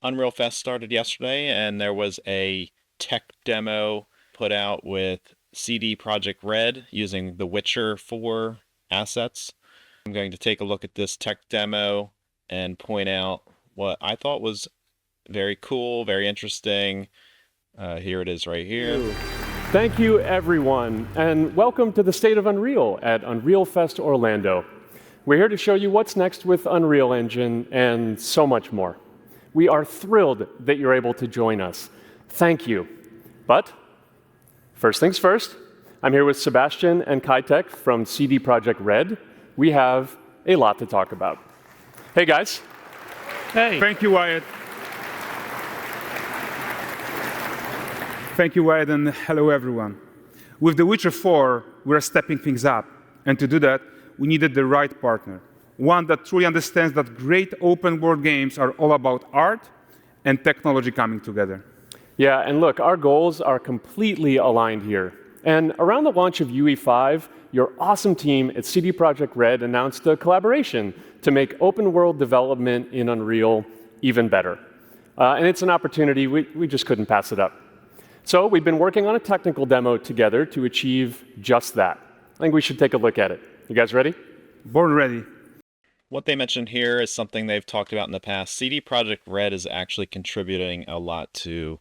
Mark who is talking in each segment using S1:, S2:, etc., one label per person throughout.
S1: Unreal Fest started yesterday, and there was a tech demo put out with CD Projekt Red using The Witcher 4 assets. I'm going to take a look at this tech demo and point out what I thought was very cool, very interesting. Here it is right here.
S2: Thank you, everyone, and welcome to the State of Unreal at Unreal Fest Orlando. We're here to show you what's next with Unreal Engine and so much more. We are thrilled that you're able to join us. Thank you. But first things first, I'm here with Sebastian and Kitek from CD Projekt Red. We have a lot to talk about. Hey, guys.
S3: Hey.
S4: Thank you, Wyatt. Thank you, Wyatt, and hello, everyone. With The Witcher 4, we're stepping things up. And to do that, we needed the right partner. One that truly understands that great open-world games are all about art and technology coming together.
S2: Yeah, and look, our goals are completely aligned here. And around the launch of UE5, your awesome team at CD Projekt Red announced a collaboration to make open-world development in Unreal even better. And it's an opportunity, we just couldn't pass it up. So we've been working on a technical demo together to achieve just that. I think we should take a look at it. You guys ready?
S4: Born ready.
S1: What they mentioned here is something they've talked about in the past. CD Projekt Red is actually contributing a lot to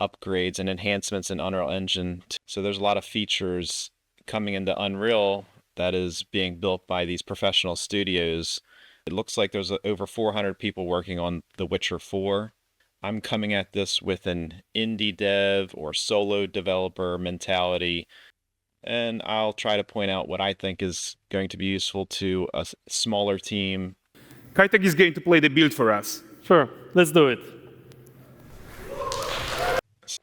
S1: upgrades and enhancements in Unreal Engine. So there's a lot of features coming into Unreal that is being built by these professional studios. It looks like there's over 400 people working on The Witcher 4. I'm coming at this with an indie dev or solo developer mentality, and I'll try to point out what I think is going to be useful to a smaller team.
S4: Kitek is going to play the build for us.
S3: Sure, let's do it.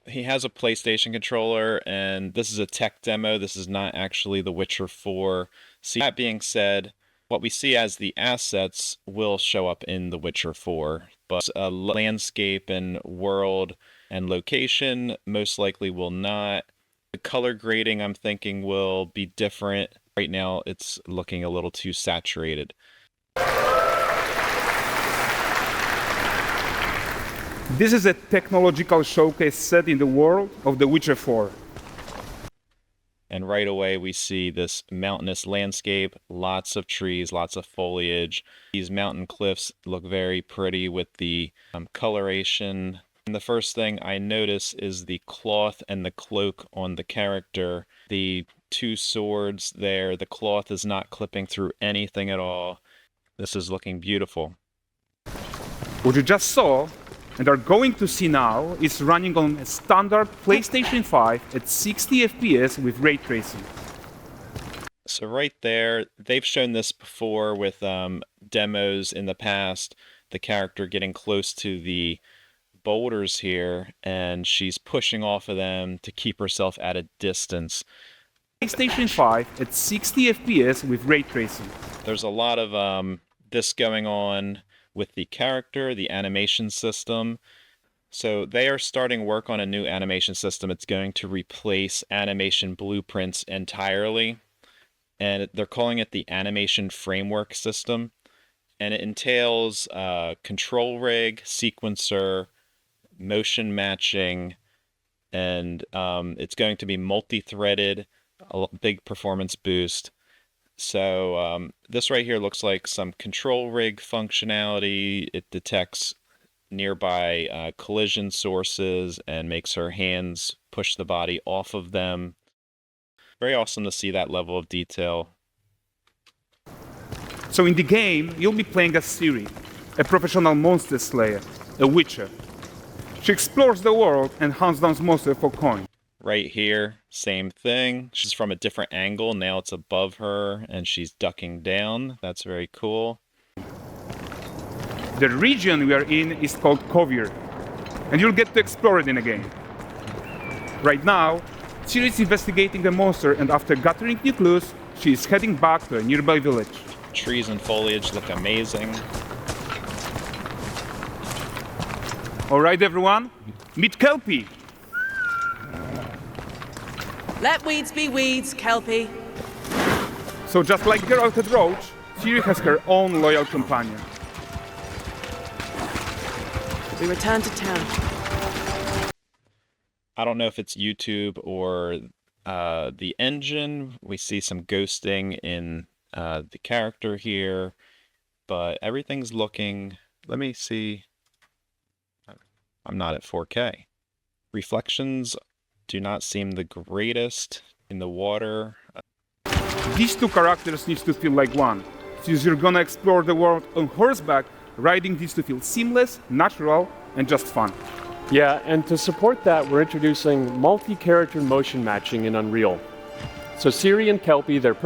S1: He has a PlayStation controller, and this is a tech demo. This is not actually The Witcher 4. So that being said, what we see as the assets will show up in The Witcher 4, but a landscape and world and location most likely will not. The color grading, I'm thinking, will be different. Right now, it's looking a little too saturated.
S4: This is a technological showcase set in the world of The Witcher 4.
S1: And right away, we see this mountainous landscape, lots of trees, lots of foliage. These mountain cliffs look very pretty with the coloration. And the first thing I notice is the cloth and the cloak on the character. The two swords there, the cloth is not clipping through anything at all. This is looking beautiful.
S4: What you just saw and are going to see now is running on a standard PlayStation 5 at 60 FPS with ray tracing.
S1: So right there, they've shown this before with demos in the past, the character getting close to the boulders here, and she's pushing off of them to keep herself at a distance.
S4: PlayStation 5 at 60 FPS with ray tracing.
S1: There's a lot of this going on with the character, the animation system. So they are starting work on a new animation system. It's going to replace animation blueprints entirely, and they're calling it the Animation Framework System. And it entails control rig, sequencer, motion matching, and it's going to be multi-threaded, a big performance boost. So this right here looks like some control rig functionality. It detects nearby collision sources and makes her hands push the body off of them. Very awesome to see that level of detail.
S4: So in the game, you'll be playing as Ciri, a professional monster slayer, a witcher. She explores the world and hunts down monsters for coin.
S1: Right here, same thing. She's from a different angle. Now it's above her and she's ducking down. That's very cool.
S4: The region we are in is called Kovir, and you'll get to explore it in a game. Right now, Ciri is investigating a monster, and after gathering new clues, she is heading back to a nearby village.
S1: Trees and foliage look amazing.
S4: All right, everyone, meet Kelpie.
S5: Let weeds be weeds, Kelpie.
S4: So just like Geralt and Roach, Ciri has her own loyal companion.
S5: We return to town.
S1: I don't know if it's YouTube or the engine. We see some ghosting in the character here, but everything's looking. Let me see. I'm not at 4K. Reflections do not seem the greatest in the water.
S4: These two characters need to feel like one. Since you're gonna explore the world on horseback, riding needs to feel seamless, natural, and just fun.
S2: Yeah, and to support that, we're introducing multi-character motion matching in Unreal. So Ciri and Kelpie, they're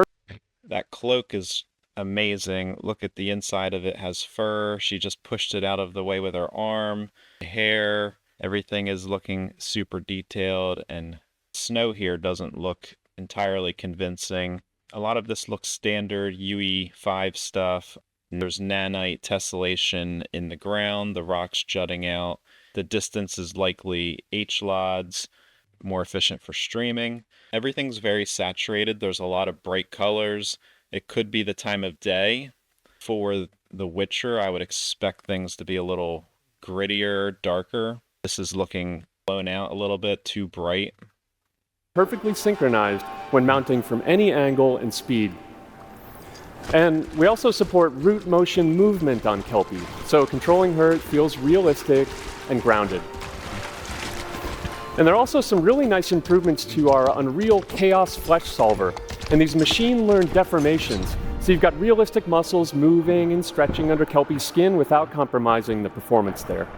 S1: That cloak is amazing. Look at the inside of it. Has fur. She just pushed it out of the way with her arm. Hair, everything is looking super detailed, and snow here doesn't look entirely convincing. A lot of this looks standard UE5 stuff. There's nanite tessellation in the ground, the rocks jutting out. The distance is likely HLODs, more efficient for streaming. Everything's very saturated. There's a lot of bright colors. It could be the time of day. For The Witcher, I would expect things to be a little grittier, darker. This is looking blown out a little bit, too bright.
S2: perfectly synchronized when mounting from any angle and speed. And we also support root motion movement on Kelpie, so controlling her feels realistic and grounded. And there are also some really nice improvements to our Unreal Chaos Flesh Solver and these machine-learned deformations. So you've got realistic muscles moving and stretching under Kelpie's skin without compromising the performance there.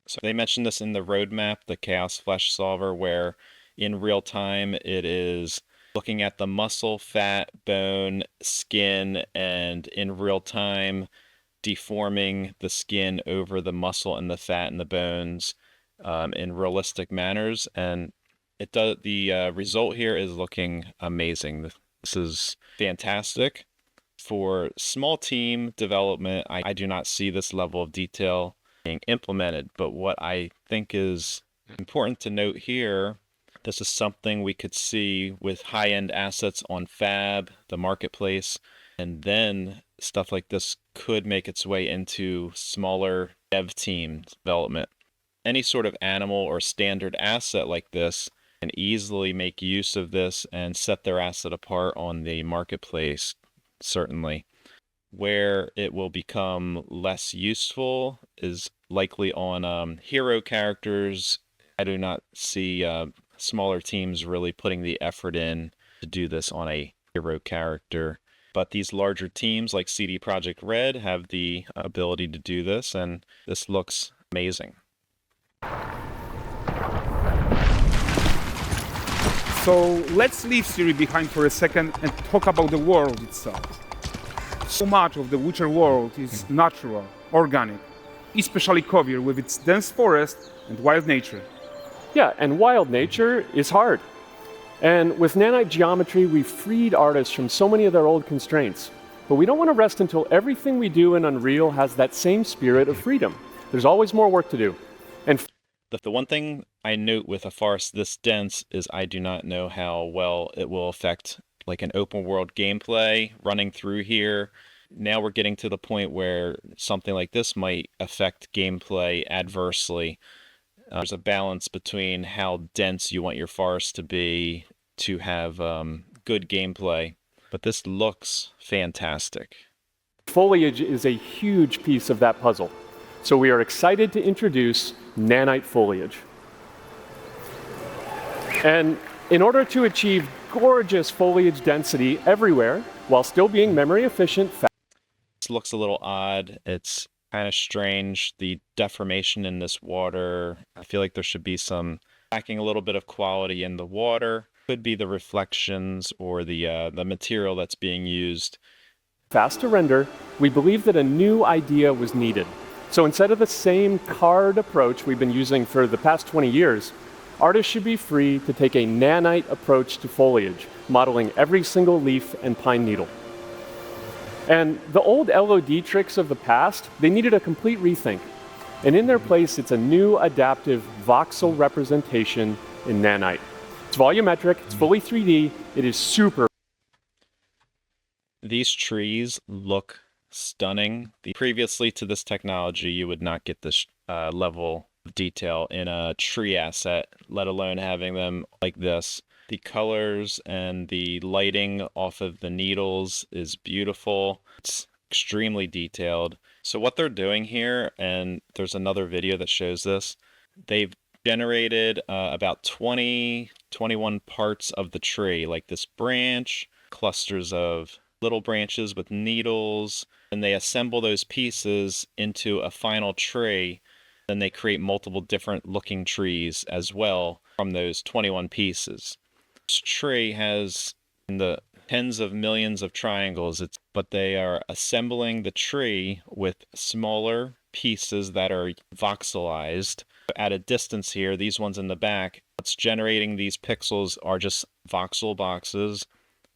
S1: So they mentioned this in the roadmap, the Chaos Flesh Solver, where in real time it is looking at the muscle, fat, bone, skin, and in real time deforming the skin over the muscle and the fat and the bones in realistic manners. And it does. The result here is looking amazing. This is fantastic. For small team development, I do not see this level of detail being implemented. But what I think is important to note here, this is something we could see with high-end assets on Fab, the marketplace, and then stuff like this could make its way into smaller dev team development. Any sort of animal or standard asset like this can easily make use of this and set their asset apart on the marketplace, certainly. Where it will become less useful is likely on hero characters. I do not see smaller teams really putting the effort in to do this on a hero character. But these larger teams like CD Projekt Red have the ability to do this, and this looks amazing.
S4: So let's leave Ciri behind for a second and talk about the world itself. So much of the Witcher world is natural, organic, especially Kovir with its dense forest and wild nature.
S2: Yeah, and wild nature is hard. And with nanite geometry, we've freed artists from so many of their old constraints. But we don't want to rest until everything we do in Unreal has that same spirit of freedom. There's always more work to do. And
S1: The one thing I note with a forest this dense is I do not know how well it will affect like an open world gameplay running through here. Now we're getting to the point where something like this might affect gameplay adversely. There's a balance between how dense you want your forest to be to have good gameplay, but this looks fantastic.
S2: foliage is a huge piece of that puzzle. So we are excited to introduce nanite foliage. And in order to achieve gorgeous foliage density everywhere, while still being memory efficient,
S1: This looks a little odd. It's kind of strange. The deformation in this water, I feel like there should be some lacking a little bit of quality in the water. Could be the reflections or the material that's being used.
S2: fast to render, we believe that a new idea was needed. So instead of the same card approach we've been using for the past 20 years, artists should be free to take a nanite approach to foliage, modeling every single leaf and pine needle. And the old LOD tricks of the past, they needed a complete rethink. And in their place, it's a new adaptive voxel representation in nanite. It's volumetric, it's fully 3D, it is super.
S1: These trees look stunning. Previously to this technology, you would not get this level of detail in a tree asset, let alone having them like this. The colors and the lighting off of the needles is beautiful. It's extremely detailed. So what they're doing here, and there's another video that shows this, they've generated about 21 parts of the tree, like this branch, clusters of little branches with needles, and they assemble those pieces into a final tree. Then they create multiple different looking trees as well from those 21 pieces. This tree has in the tens of millions of triangles, but they are assembling the tree with smaller pieces that are voxelized. At a distance here, these ones in the back, what's generating these pixels are just voxel boxes,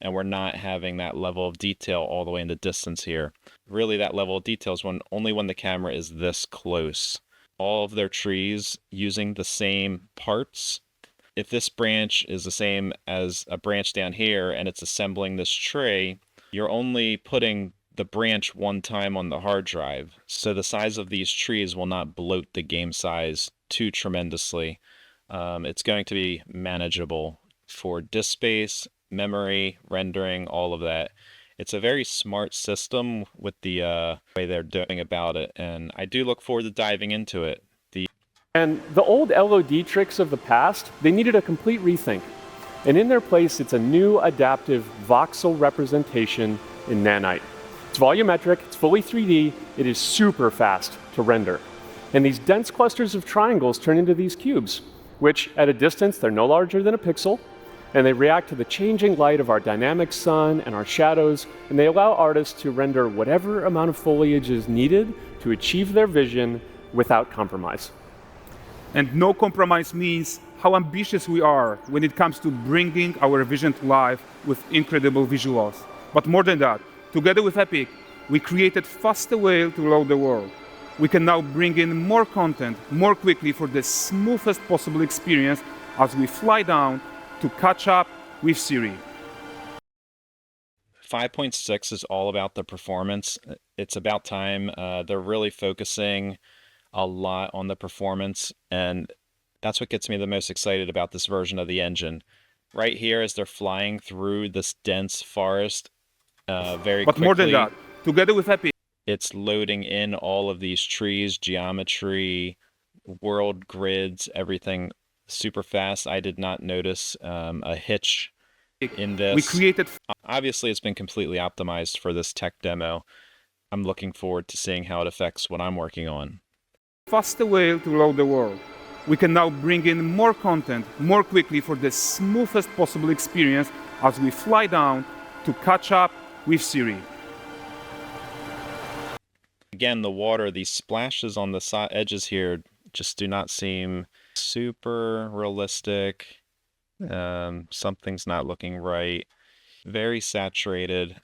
S1: and we're not having that level of detail all the way in the distance here. Really, that level of detail is only when the camera is this close. All of their trees using the same parts. If this branch is the same as a branch down here and it's assembling this tree, you're only putting the branch one time on the hard drive. So the size of these trees will not bloat the game size too tremendously. It's going to be manageable for disk space, memory, rendering, all of that. It's a very smart system with the way they're doing about it, and I do look forward to diving into it.
S2: And the old LOD tricks of the past, they needed a complete rethink. And in their place, it's a new adaptive voxel representation in Nanite. It's volumetric, it's fully 3D, it is super fast to render. And these dense clusters of triangles turn into these cubes, which at a distance, they're no larger than a pixel, and they react to the changing light of our dynamic sun and our shadows, and they allow artists to render whatever amount of foliage is needed to achieve their vision without compromise.
S4: And no compromise means how ambitious we are when it comes to bringing our vision to life with incredible visuals. But more than that, together with Epic, we created faster way to load the world. We can now bring in more content more quickly for the smoothest possible experience as we fly down to catch up with Siri.
S1: 5.6 is all about the performance. It's about time. They're really focusing a lot on the performance, and that's what gets me the most excited about this version of the engine. Right here, as they're flying through this dense forest, very
S4: But
S1: quickly,
S4: more than that, together with Epic,
S1: it's loading in all of these trees, geometry, world grids, everything super fast. I did not notice a hitch in this.
S4: we created
S1: Obviously, it's been completely optimized for this tech demo. I'm looking forward to seeing how it affects what I'm working on.
S4: faster way to load the world. We can now bring in more content more quickly for the smoothest possible experience as we fly down to catch up with Siri.
S1: Again, the water, these splashes on the edges here just do not seem super realistic. Something's not looking right. Very saturated.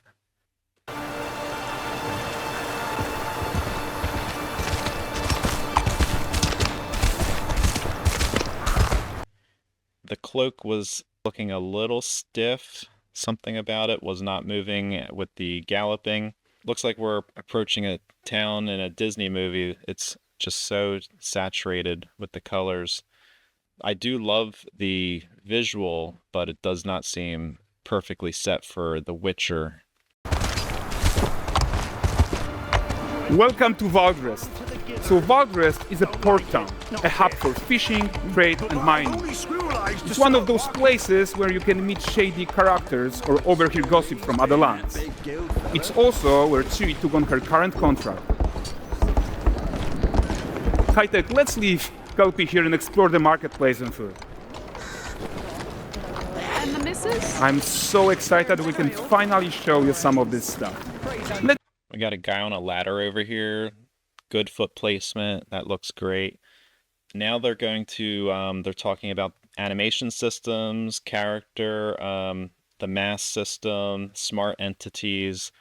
S1: The cloak was looking a little stiff. Something about it was not moving with the galloping. Looks like we're approaching a town in a Disney movie. It's just so saturated with the colors. I do love the visual, but it does not seem perfectly set for The Witcher.
S4: Welcome to Valdrest. So Valdrest is a port town, a hub for fishing, trade and mining. It's one of those places where you can meet shady characters or overhear gossip from other lands. It's also where Ciri took on her current contract. High-tech, let's leave Kelpie here and explore the marketplace and food.
S6: And the missus?
S4: I'm so excited we can finally show you some of this stuff.
S1: We got a guy on a ladder over here. Good foot placement. That looks great. Now they're going to, they're talking about animation systems, character, the mass system, smart entities,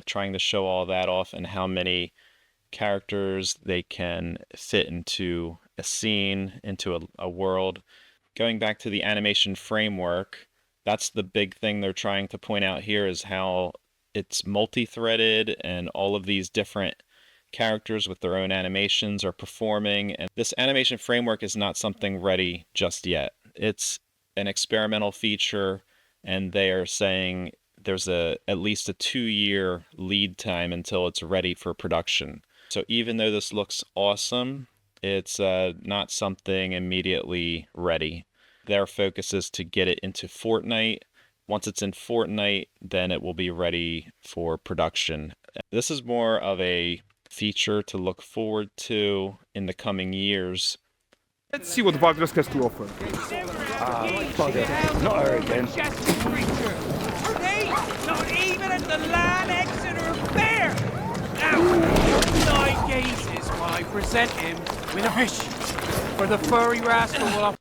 S1: trying to show all that off and how many characters they can fit into a scene, into a world. Going back to the animation framework, that's the big thing they're trying to point out here is how it's multi-threaded, and all of these different characters with their own animations are performing. And this animation framework is not something ready just yet. It's an experimental feature, and they are saying there's at least a 2-year lead time until it's ready for production. So even though this looks awesome, it's not something immediately ready. Their focus is to get it into Fortnite. Once it's in Fortnite, then it will be ready for production. This is more of a feature to look forward to in the coming years.
S4: Let's see what Valtros has to offer.
S6: Not her again.
S7: Not even at the Land Exeter Fair! Now, 9 gazes while I present him with a fish. For the furry rascal will...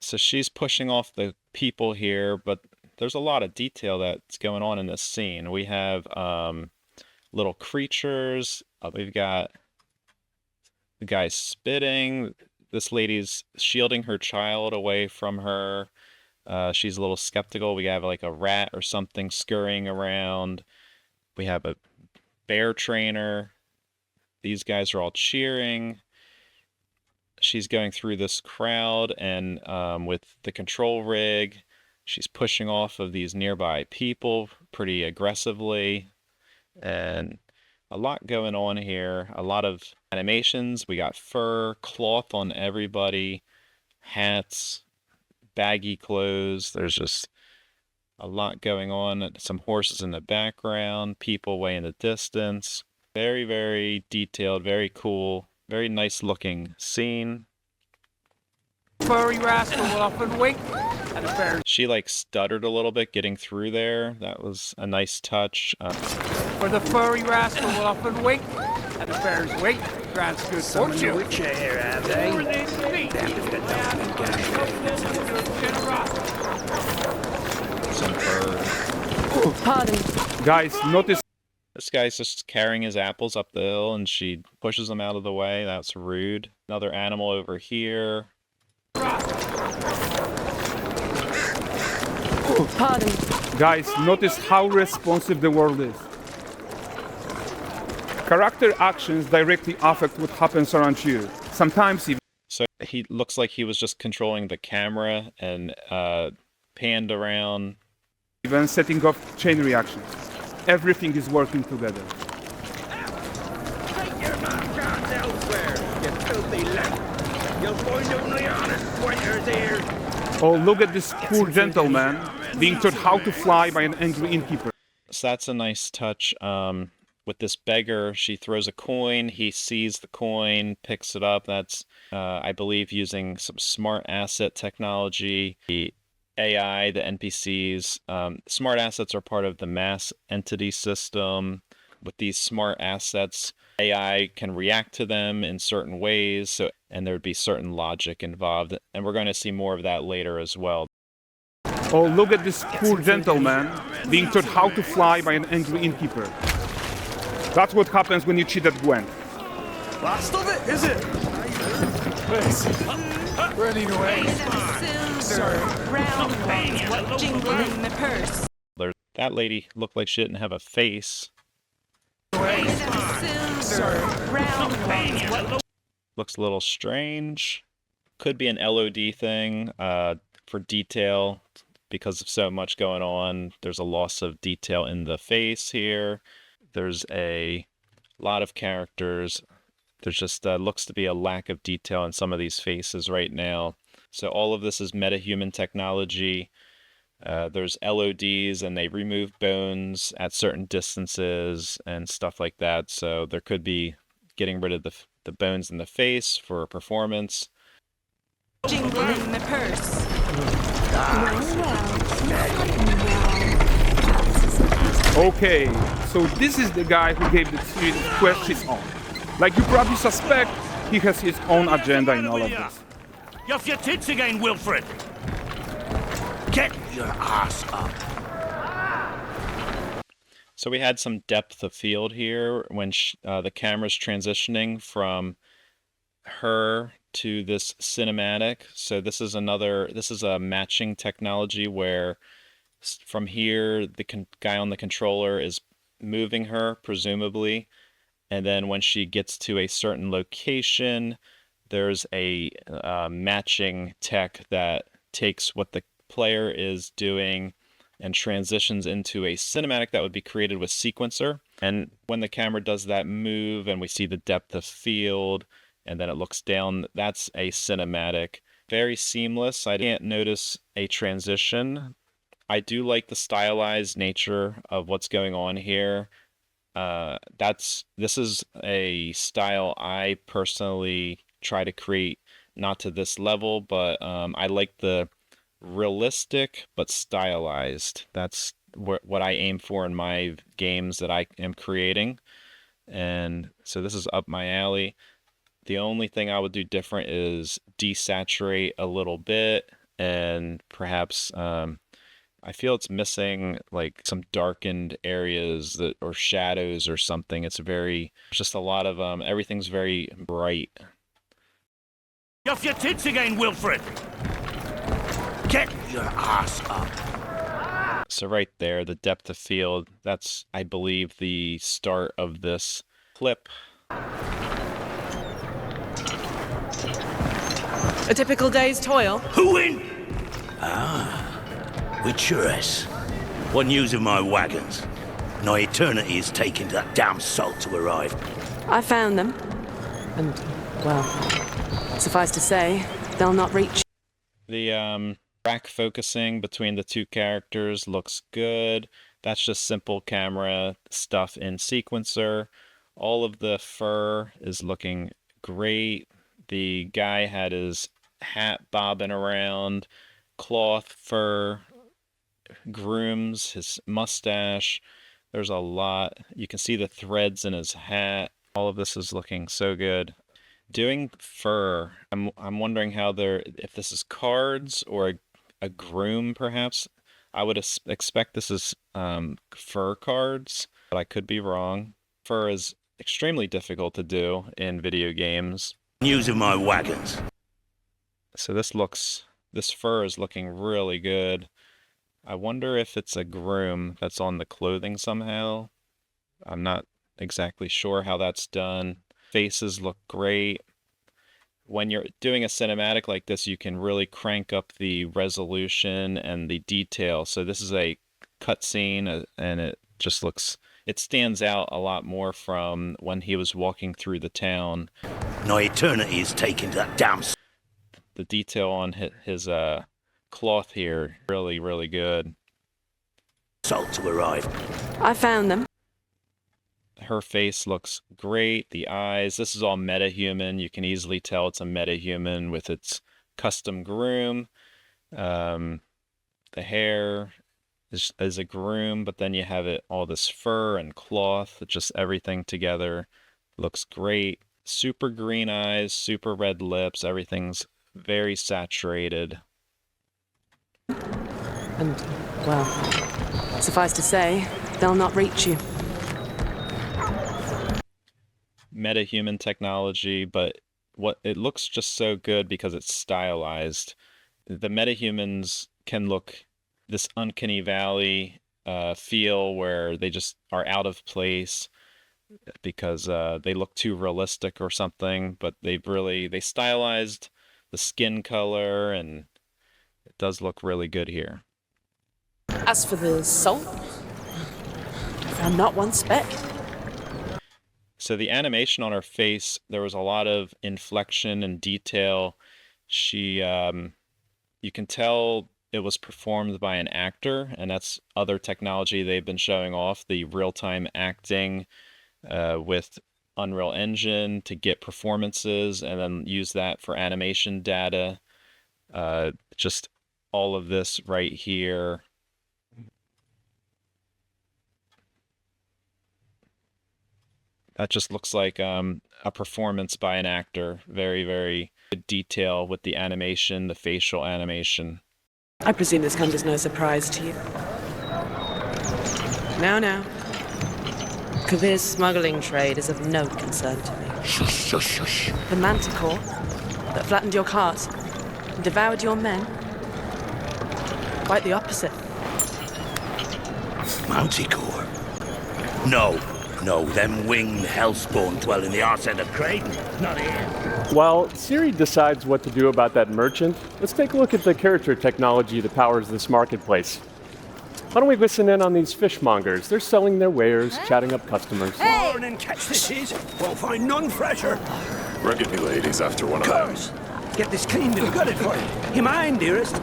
S1: So she's pushing off the people here, but there's a lot of detail that's going on in this scene. We have little creatures. We've got the guy spitting. This lady's shielding her child away from her. She's a little skeptical. We have like a rat or something scurrying around. We have a bear trainer. These guys are all cheering. She's going through this crowd, and with the control rig, she's pushing off of these nearby people pretty aggressively. And a lot going on here. A lot of animations. We got fur, cloth on everybody, hats, baggy clothes. There's just a lot going on. Some horses in the background, people way in the distance. Very, very detailed, very cool, very nice looking scene.
S7: Furry rascal will often wink at a bear.
S1: She like stuttered a little bit getting through there. That was a nice touch.
S7: For the furry rascal will often wink at a bear's weight. Grants good fortune.
S6: Which here, have they?
S1: Some fur.
S5: Pardon.
S4: Guys, notice
S1: This guy's just carrying his apples up the hill, and she pushes them out of the way. That's rude. Another animal over here.
S5: Pardon.
S4: Guys, notice how responsive the world is. Character actions directly affect what happens around you. Sometimes even
S1: So he looks like he was just controlling the camera and panned around.
S4: setting off chain reactions. Everything is working together.
S6: Take your nonsense elsewhere, you filthy lamp. You'll find only honest pointers here.
S4: Oh, look at this poor gentleman being taught how to fly by an angry innkeeper.
S1: So that's a nice touch. With this beggar, she throws a coin. He sees the coin, picks it up. That's, I believe, using some smart asset technology. The AI, the NPCs, smart assets are part of the mass entity system. With these smart assets, AI can react to them in certain ways, and there would be certain logic involved. And we're going to see more of that later as well.
S4: Oh, look at this poor gentleman being taught how to fly by an angry innkeeper. That's what happens when you cheat at Gwent.
S6: Last of it, is it? Running away.
S5: Silver, round ones, what jingle in the purse.
S1: That lady looked like she didn't have a face.
S5: Silver, round ones, what
S1: Looks a little strange. Could be an LOD thing for detail because of so much going on. There's a loss of detail in the face here. There's a lot of characters. There's just looks to be a lack of detail in some of these faces right now. So all of this is metahuman technology. There's LODs, and they remove bones at certain distances and stuff like that. So there could be getting rid of the bones in the face for performance.
S5: jingle in the purse.
S4: Okay, so this is the guy who gave the series questions on. Like you probably suspect, he has his own agenda in all of this.
S8: You off your tits again, Wilfred? Get your ass up.
S1: So we had some depth of field here when the camera's transitioning from her to this cinematic. So this is a matching technology where From here, the guy on the controller is moving her, presumably. And then when she gets to a certain location, there's a matching tech that takes what the player is doing and transitions into a cinematic that would be created with sequencer. And when the camera does that move and we see the depth of field and then it looks down, that's a cinematic. Very seamless. I can't notice a transition. I do like the stylized nature of what's going on here. This is a style I personally try to create, not to this level, but I like the realistic but stylized. That's what I aim for in my games that I am creating, and so this is up my alley. The only thing I would do different is desaturate a little bit, and perhaps I feel it's missing like some darkened areas or shadows or something. It's just a lot of everything's very bright.
S8: Off your tits again, Wilfred! Get your ass up!
S1: So right there, the depth of field, that's, I believe, the start of this clip.
S5: A typical day's toil.
S8: Who in? Witcheress. What news of my wagons? No eternity is taking that damn salt to arrive.
S5: I found them. And, well, suffice to say, they'll not reach.
S1: The track focusing between the two characters looks good. That's just simple camera stuff in sequencer. All of the fur is looking great. The guy had his hat bobbing around, cloth, fur, grooms, his mustache. There's a lot. You can see the threads in his hat. All of this is looking so good. Doing fur, I'm wondering if this is cards or a groom, perhaps. I would expect this is fur cards, but I could be wrong. Fur is extremely difficult to do in video games.
S8: News of my wagons.
S1: So this fur is looking really good. I wonder if it's a groom that's on the clothing somehow. I'm not exactly sure how that's done. Faces look great. When you're doing a cinematic like this, you can really crank up the resolution and the detail. So this is a cutscene, and it stands out a lot more from when he was walking through the town.
S8: No eternity is taking that damn.
S1: The detail on his cloth here, really, really good.
S8: Salt to arrive.
S5: I found them.
S1: Her face looks great. The eyes, this is all metahuman. You can easily tell it's a metahuman with its custom groom. The hair is a groom, but then you have all this fur and cloth. Just everything together looks great. Super green eyes, super red lips. Everything's very saturated.
S5: And, well, suffice to say, they'll not reach you.
S1: Metahuman technology, but it looks just so good because it's stylized. The metahumans can look this uncanny valley feel where they just are out of place because they look too realistic or something, but they stylized the skin color, and it does look really good here.
S5: As for the salt, I found not one speck.
S1: So the animation on her face, there was a lot of inflection and detail. You can tell it was performed by an actor, and that's other technology they've been showing off, the real-time acting with Unreal Engine to get performances and then use that for animation data. Just all of this right here. That just looks like a performance by an actor. Very, very good detail with the animation, the facial animation.
S5: I presume this comes as no surprise to you. Now. Kavir's smuggling trade is of no concern to me.
S8: Shush, shush, shush.
S5: The manticore that flattened your cart and devoured your men? Quite the opposite.
S8: Manticore. No, them winged hellspawn dwell in the arse end of Creighton, not here.
S2: While Siri decides what to do about that merchant, let's take a look at the character technology that powers this marketplace. Why don't we listen in on these fishmongers? They're selling their wares, chatting up customers.
S6: Morning, catch this is. Won't find none fresher.
S9: Rugged me ladies after one of them.
S6: Course. Get this cleaned and gutted for you. You mind, dearest?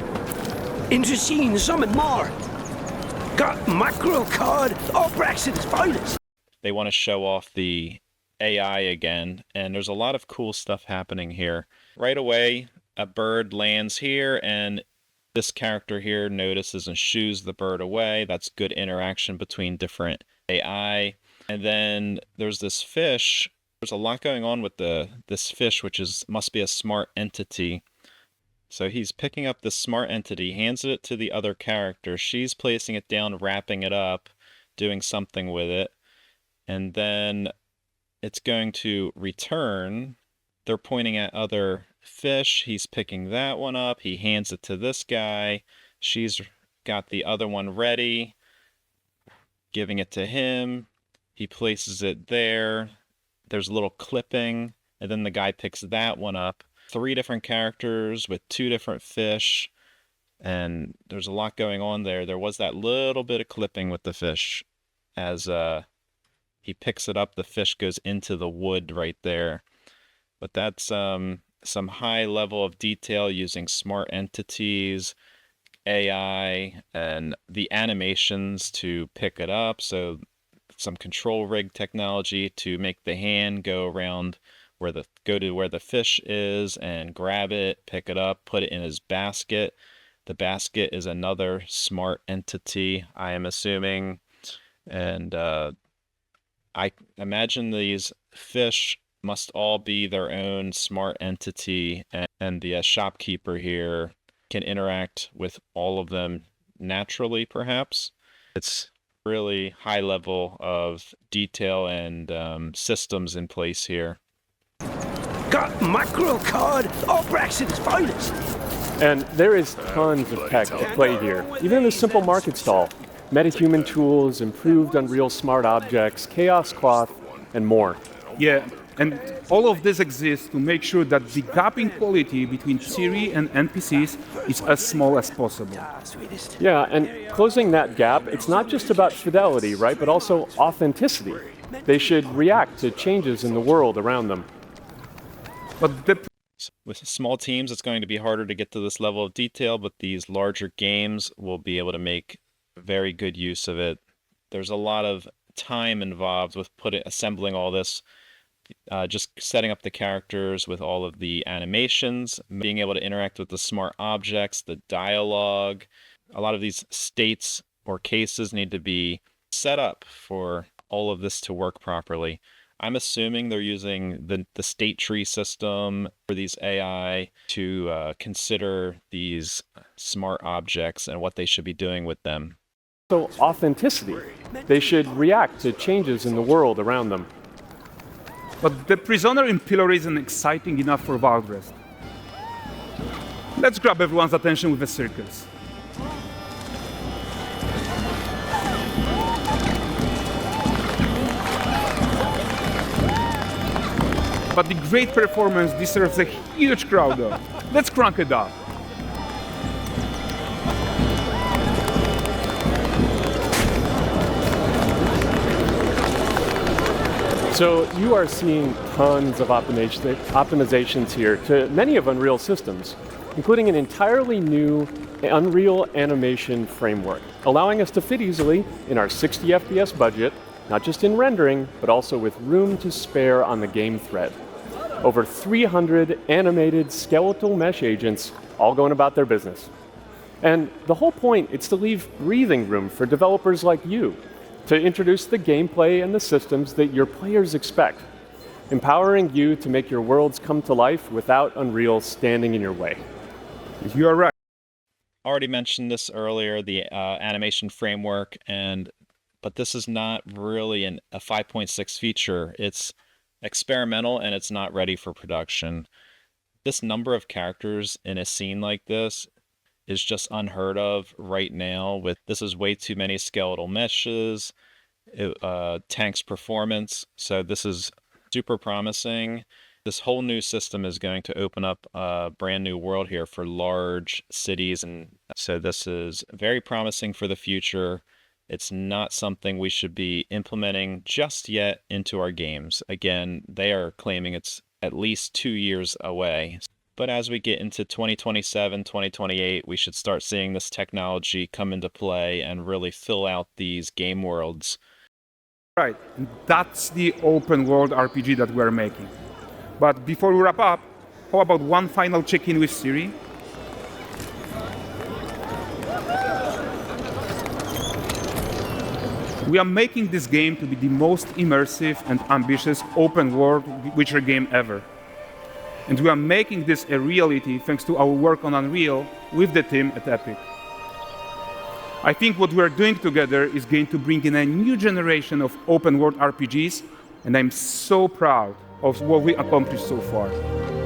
S6: Into seeing something more. Got mackerel, cod, all Braxton's finest.
S1: They want to show off the AI again, and there's a lot of cool stuff happening here. Right away, a bird lands here, and this character here notices and shoos the bird away. That's good interaction between different AI. And then there's this fish. There's a lot going on with this fish, which must be a smart entity. So he's picking up this smart entity, hands it to the other character. She's placing it down, wrapping it up, doing something with it. And then it's going to return. They're pointing at other fish. He's picking that one up. He hands it to this guy. She's got the other one ready, giving it to him. He places it there. There's a little clipping, and then the guy picks that one up. 3 different characters with 2 different fish, and there's a lot going on there. There was that little bit of clipping with the fish. As he picks it up, the fish goes into the wood right there. But that's some high level of detail using smart entities, AI, and the animations to pick it up. So some control rig technology to make the hand go around where the fish is and grab it, pick it up, put it in his basket. The basket is another smart entity, I am assuming. And I imagine these fish must all be their own smart entity, and the shopkeeper here can interact with all of them naturally, perhaps. It's really high level of detail and systems in place here.
S6: Got mackerel, cod, all Braxton's finest.
S2: And there is tons of tech at play here, even in this simple market stall. Metahuman tools, improved Unreal smart objects, chaos cloth, and more.
S4: Yeah, and all of this exists to make sure that the gap in quality between Siri and NPCs is as small as possible.
S2: Yeah, and closing that gap, it's not just about fidelity, right, but also authenticity. They should react to changes in the world around them.
S4: But
S1: with small teams, it's going to be harder to get to this level of detail, but these larger games will be able to make very good use of it. There's a lot of time involved with assembling all this, just setting up the characters with all of the animations, being able to interact with the smart objects, the dialogue. A lot of these states or cases need to be set up for all of this to work properly. I'm assuming they're using the state tree system for these AI to consider these smart objects and what they should be doing with them.
S2: So authenticity. They should react to changes in the world around them.
S4: But the prisoner in Pillory isn't exciting enough for Valdrest. Let's grab everyone's attention with a circus. But the great performance deserves a huge crowd though. Let's crank it up.
S2: So you are seeing tons of optimizations here to many of Unreal systems, including an entirely new Unreal animation framework, allowing us to fit easily in our 60 FPS budget, not just in rendering, but also with room to spare on the game thread. Over 300 animated skeletal mesh agents all going about their business. And the whole point is to leave breathing room for developers like you to introduce the gameplay and the systems that your players expect, empowering you to make your worlds come to life without Unreal standing in your way.
S4: You are right.
S1: Already mentioned this earlier, the animation framework, but this is not really a 5.6 feature. It's experimental and it's not ready for production. This number of characters in a scene like this is just unheard of right now. With this is way too many skeletal meshes, tanks performance. So this is super promising. This whole new system is going to open up a brand new world here for large cities, and so this is very promising for the future. It's not something we should be implementing just yet into our games. Again, they are claiming it's at least 2 years away. But as we get into 2027, 2028, we should start seeing this technology come into play and really fill out these game worlds.
S4: Right, and that's the open world RPG that we're making. But before we wrap up, how about one final check-in with Siri? We are making this game to be the most immersive and ambitious open world Witcher game ever. And we are making this a reality thanks to our work on Unreal with the team at Epic. I think what we're doing together is going to bring in a new generation of open world RPGs, and I'm so proud of what we accomplished so far.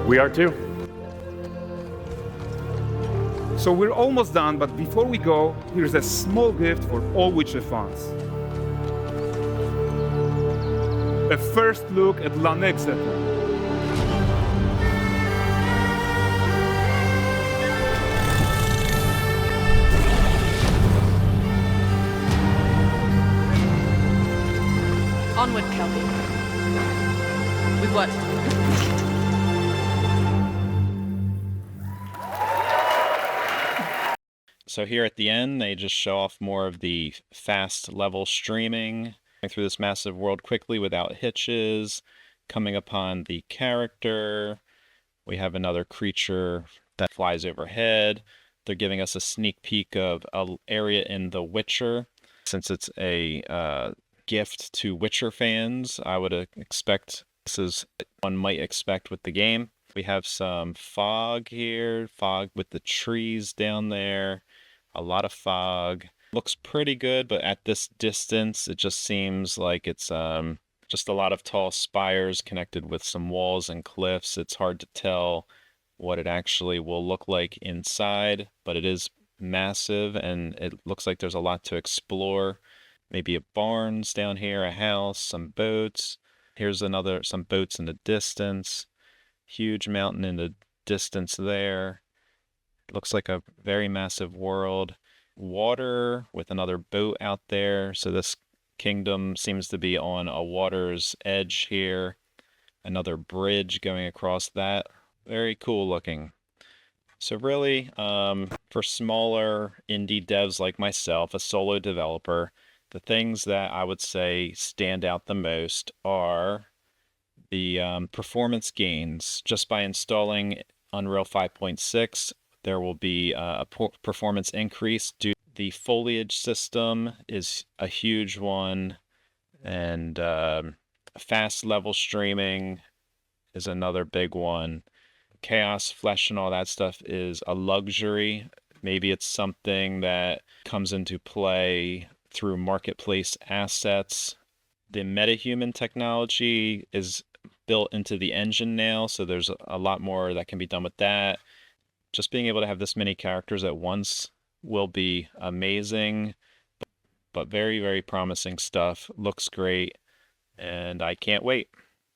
S2: We are too.
S4: So we're almost done, but before we go, here's a small gift for all Witcher fans. A first look at Lan Exeter.
S5: Onward, Kelby. We've worked.
S1: So here at the end, they just show off more of the fast level streaming, going through this massive world quickly without hitches, coming upon the character. We have another creature that flies overhead. They're giving us a sneak peek of an area in The Witcher. Since it's a gift to Witcher fans, I would expect this is what one might expect with the game. We have some fog here, fog with the trees down there, a lot of fog. Looks pretty good, but at this distance, it just seems like it's just a lot of tall spires connected with some walls and cliffs. It's hard to tell what it actually will look like inside, but it is massive and it looks like there's a lot to explore. Maybe a barns down here, a house, some boats. Here's some boats in the distance. Huge mountain in the distance there. It looks like a very massive world. Water with another boat out there. So this kingdom seems to be on a water's edge here. Another bridge going across that. Very cool looking. So really, for smaller indie devs like myself, a solo developer, the things that I would say stand out the most are the performance gains. Just by installing Unreal 5.6, there will be a performance increase. The foliage system is a huge one, and fast level streaming is another big one. Chaos Flesh and all that stuff is a luxury. Maybe it's something that comes into play through marketplace assets. The metahuman technology is built into the engine now, so there's a lot more that can be done with that. Just being able to have this many characters at once will be amazing, but very, very promising stuff. Looks great, and I can't wait.